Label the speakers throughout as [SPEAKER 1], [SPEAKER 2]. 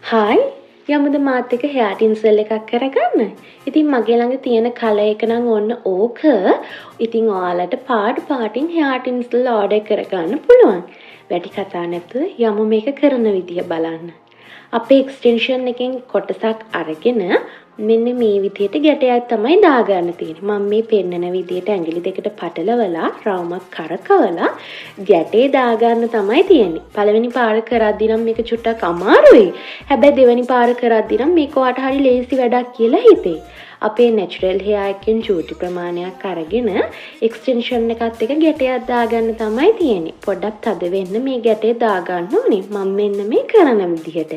[SPEAKER 1] Hi යමුද මාත් එක්ක hair ටින්සල් එකක් කරගන්න. ඉතින් මගේ ළඟ තියෙන කලර් එක නම් ඔන්න ඕක. ඉතින් ඔයාලට පාටින් හෙයාර් ටින්සල් ඕඩර් කරගන්න පුළුවන්. වැඩි කතා නැතුව යමු මේක කරන විදිය බලන්න. අපේ එක්ස්ටෙන්ෂන් එකෙන් කොටසක් අරගෙන මෙන්න මේ විදියට ගැටයක් තමයි දාගන්න තියෙන්නේ. මම මේ පෙන්නන විදියට ඇඟිලි දෙකට පටලවලා රවුමක් කරකවලා ගැටේ දාගන්න තමයි තියෙන්නේ. පළවෙනි පාර කරද්දී නම් මේක චුට්ටක් අමාරුයි. හැබැයි දෙවෙනි පාර කරද්දී නම් මේක ඔයාට හරි ලේසි වැඩක් කියලා හිතේ. අපේ නැචරල් හෙයාර් එකෙන් චූටි ප්‍රමාණයක් අරගෙන එක්ස්ටෙන්ෂන් එකත් එක්ක ගැටයක් දාගන්න තමයි තියෙන්නේ. පොඩ්ඩක් තද වෙන්න මේ ගැටේ දාගන්න ඕනේ. මම මෙන්න මේ කරන විදිහට.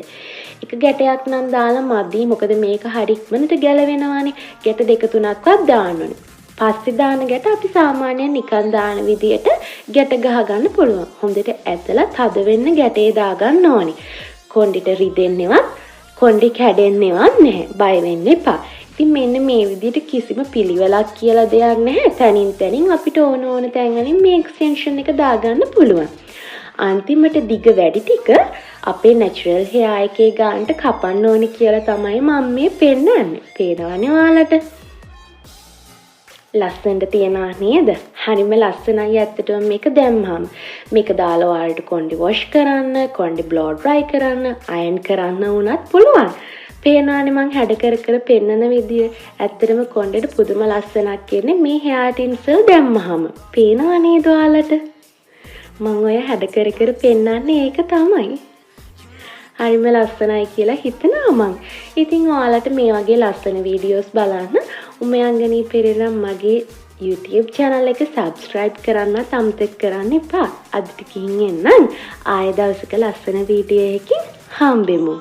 [SPEAKER 1] එක ගැටයක් නම් දාලා මදි. මොකද මේක හරි ඉක්මනට ගැලවෙනවානේ. ගැට දෙක තුනක්වත් දාන්න ඕනේ. පස්සේ දාන ගැට අපි සාමාන්‍යයෙන් නිකන් දාන විදිහට ගැට ගහ ගන්න පුළුවන්. හොඳට ඇදලා තද වෙන්න ගැටේ දාගන්න ඕනේ. කොණ්ඩෙට රිදෙන්නේවත් කොණ්ඩේ කැඩෙන්නේවත් නැහැ. බය වෙන්න එපා. ඉතින් මෙන්න මේ විදිහට කිසිම පිළිවෙලක් කියලා දෙයක් නැහැ. තනින් අපිට ඕන තැන් වලින් මේ එක්ස්ටෙන්ෂන් එක දාගන්න පුළුවන්. අන්තිමට දිග වැඩි ටික අපේ නැචරල් හෙයාර් එකේ ගානට කපන්න ඕනි කියලා තමයි මම මේ පෙන්නන්නේ. පේනවනේ ඔයාලට. ලස්සනට තියනවා නේද? හරිම ලස්සනයි ඇත්තටම මේක දැම්මම. මේක දාලා ඔයාලට කොණ්ඩේ වොෂ් කරන්න, කොණ්ඩේ බ්ලෝ ඩ්‍රයි කරන්න, අයන් කරන්න උනත් පුළුවන්. පේනවානේ මං හැඩ කර පෙන්නන විදිය. ඇත්තටම කොණ්ඩේට පුදුම ලස්සනක් එන්නේ මේ හෙයාර් ටින්සල් දැම්මහම. පේනවා නේද ඔයාලට? මං ඔය හැඩ කර පෙන්නන්නේ ඒක තමයි. හරිම ලස්සනයි කියලා හිතනවා මං. ඉතින් ඔයාලට මේ වගේ ලස්සන වීඩියෝස් බලන්න උමයන්ගනී පෙරේරා මගේ YouTube channel එක subscribe කරන්නත් අමතක කරන්න එපා. අදට ගිහින් එන්නම්. ආයෙ දවසක ලස්සන වීඩියෝ එකකින් හම්බෙමු.